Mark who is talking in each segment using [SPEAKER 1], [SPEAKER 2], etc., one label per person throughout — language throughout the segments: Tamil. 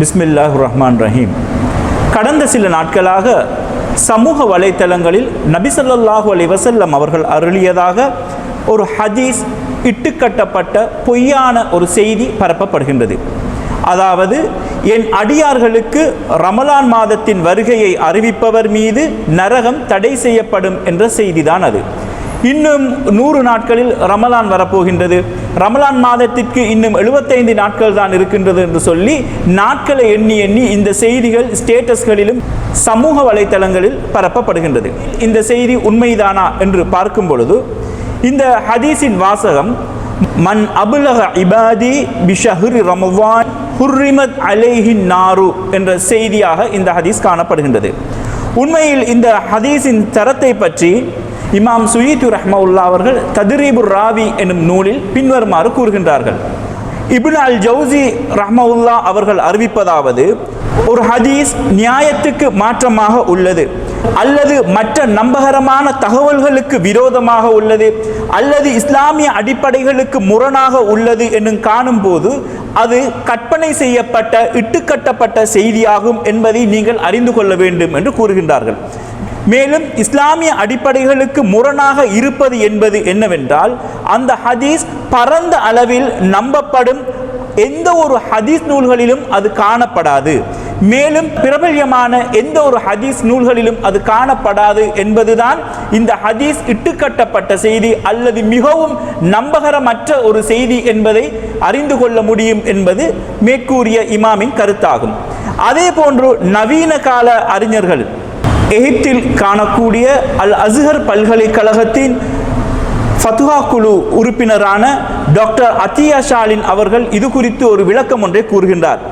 [SPEAKER 1] பிஸ்மில்லாஹிர் ரஹ்மானிர் ரஹீம். கடந்த சில நாட்களாக சமூக வலைத்தளங்களில் நபி ஸல்லல்லாஹு அலைஹி வஸல்லம் அவர்கள் அருளியதாக ஒரு ஹதீஸ் இட்டுக்கட்டப்பட்ட பொய்யான ஒரு செய்தி பரப்பப்படுகின்றது. அதாவது, என் அடியார்களுக்கு ரமலான் மாதத்தின் வருகையை அறிவிப்பவர் மீது நரகம் தடை செய்யப்படும் என்ற செய்திதான் அது. இன்னும் 100 நாட்களில் ரமலான் வரப்போகின்றது, ரமலான் மாதத்திற்கு இன்னும் 75 நாட்கள் தான் இருக்கின்றது என்று சொல்லி நாட்களை எண்ணி எண்ணி இந்த செய்திகள் ஸ்டேட்டஸ்களிலும் சமூக வலைத்தளங்களில் பரப்பப்படுகின்றது. இந்த செய்தி உண்மைதானா என்று பார்க்கும் பொழுது இந்த ஹதீஸின் வாசகம், மன் அபுலக இபாதி பிஷஹ்ரி ரமவான் ஹுர்ரிமத் அலைஹின் நாரு என்ற செய்தியாக இந்த ஹதீஸ் காணப்படுகின்றது. உண்மையில் இந்த ஹதீஸின் தரத்தை பற்றி இமாம் சுயீத் ரஹ்மத்துல்லாஹி அவர்கள் தத்ரீபுர் ராவி எனும் நூலில் பின்வருமாறு கூறுகின்றார்கள். இப்னு அல் ஜௌசி ரஹ்மத்துல்லாஹி அவர்கள் அறிவிப்பதாவது, ஒரு ஹதீஸ் நியாயத்துக்கு மாற்றமாக உள்ளது, அல்லது மற்ற நம்பகரமான தகவல்களுக்கு விரோதமாக உள்ளது, அல்லது இஸ்லாமிய அடிப்படைகளுக்கு முரணாக உள்ளது என்னும் காணும் போது அது கற்பனை செய்யப்பட்ட இட்டுக்கட்டப்பட்ட செய்தியாகும் என்பதை நீங்கள் அறிந்து கொள்ள வேண்டும் என்று கூறுகின்றார்கள். மேலும் இஸ்லாமிய அடிப்படைகளுக்கு முரணாக இருப்பது என்பது என்னவென்றால், அந்த ஹதீஸ் பரந்த அளவில் நம்பப்படும் எந்த ஒரு ஹதீஸ் நூல்களிலும் அது காணப்படாது, மேலும் பிரபல்யமான எந்த ஒரு ஹதீஸ் நூல்களிலும் அது காணப்படாது என்பதுதான் இந்த ஹதீஸ் இட்டுக்கட்டப்பட்ட செய்தி அல்லது மிகவும் நம்பகரமற்ற ஒரு செய்தி என்பதை அறிந்து கொள்ள முடியும் என்பது மேற்கூறிய இமாமின் கருத்தாகும். அதே போன்று நவீன கால அறிஞர்கள் எகிப்தில் காணக்கூடிய அல் அஸ்ஹர் பல்கலைக்கழகத்தின் ஃபத்வா குழு உறுப்பினரான டாக்டர் அத்தியா ஷாலின் அவர்கள் இது குறித்து ஒரு விளக்கம் ஒன்றை கூறுகின்றார்.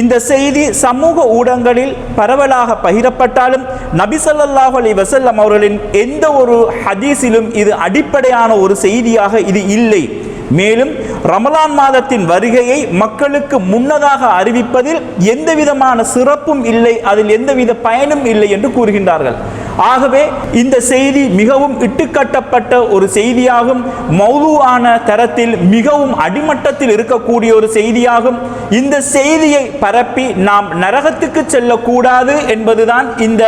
[SPEAKER 1] இந்த செய்தி சமூக ஊடகங்களில் பரவலாக பகிரப்பட்டாலும் நபி ஸல்லல்லாஹு அலைஹி வஸல்லம் அவர்களின் எந்த ஒரு ஹதீஸிலும் இது அடிப்படையான ஒரு செய்தியாக இது இல்லை. மேலும் ரமலான் மாதத்தின் வருகையை மக்களுக்கு முன்னதாக அறிவிப்பதில் எந்த விதமான சிறப்பும் இல்லை, அதில் எந்தவித பயனும் இல்லை என்று கூறுகின்றார்கள். ஆகவே இந்த செய்தி மிகவும் இட்டுக்கட்டப்பட்ட ஒரு செய்தியாகும், மௌலூஆன தரத்தில் மிகவும் அடிமட்டத்தில் இருக்கக்கூடிய ஒரு செய்தியாகும். இந்த செய்தியை பரப்பி நாம் நரகத்துக்கு செல்லக்கூடாது என்பதுதான் இந்த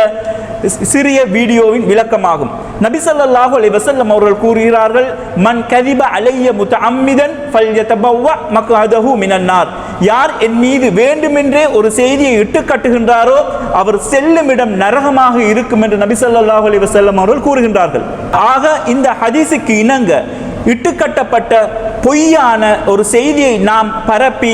[SPEAKER 1] சிறிய வீடியோவின் விளக்கமாகும். நபி ஸல்லல்லாஹு அலைஹி வஸல்லம் அவர்கள் கூறுகிறார்கள், மன் கதிப அலைய முத்தஅம்மிதன் ஃபல்யதபவ்வ மக்அதஹு மினன் நார். யார் என் மீது வேண்டுமென்றே ஒரு செய்தியை இட்டுக்கட்டுகின்றாரோ அவர் செல்லும் இடம் நரகமாக இருக்கும் என்று நபி ஸல்லல்லாஹு அலைஹி வஸல்லம் அவர்கள் கூறுகின்றார்கள். ஆக இந்த ஹதீஸுக்கு இணங்க இட்டுக்கட்டப்பட்ட பொய்யான ஒரு செய்தியை நாம் பரப்பி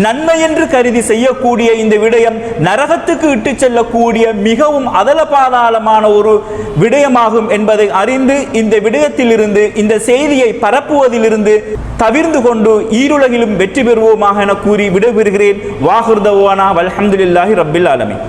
[SPEAKER 1] நன்மை என்று கருதி செய்யக்கூடிய இந்த விடயம் நரகத்துக்கு இட்டு செல்லக்கூடிய மிகவும் அதலபாதாளமான ஒரு விடயமாகும் என்பதை அறிந்து இந்த விடயத்திலிருந்து, இந்த செய்தியை பரப்புவதிலிருந்து தவிர்ந்து கொண்டு ஈருலகிலும் வெற்றி பெறுவோமாக என கூறி விடைபெறுகிறேன். வாஹிர் தவானா வல்ஹம்துலில்லாஹி ரப்பில் ஆலமீன்.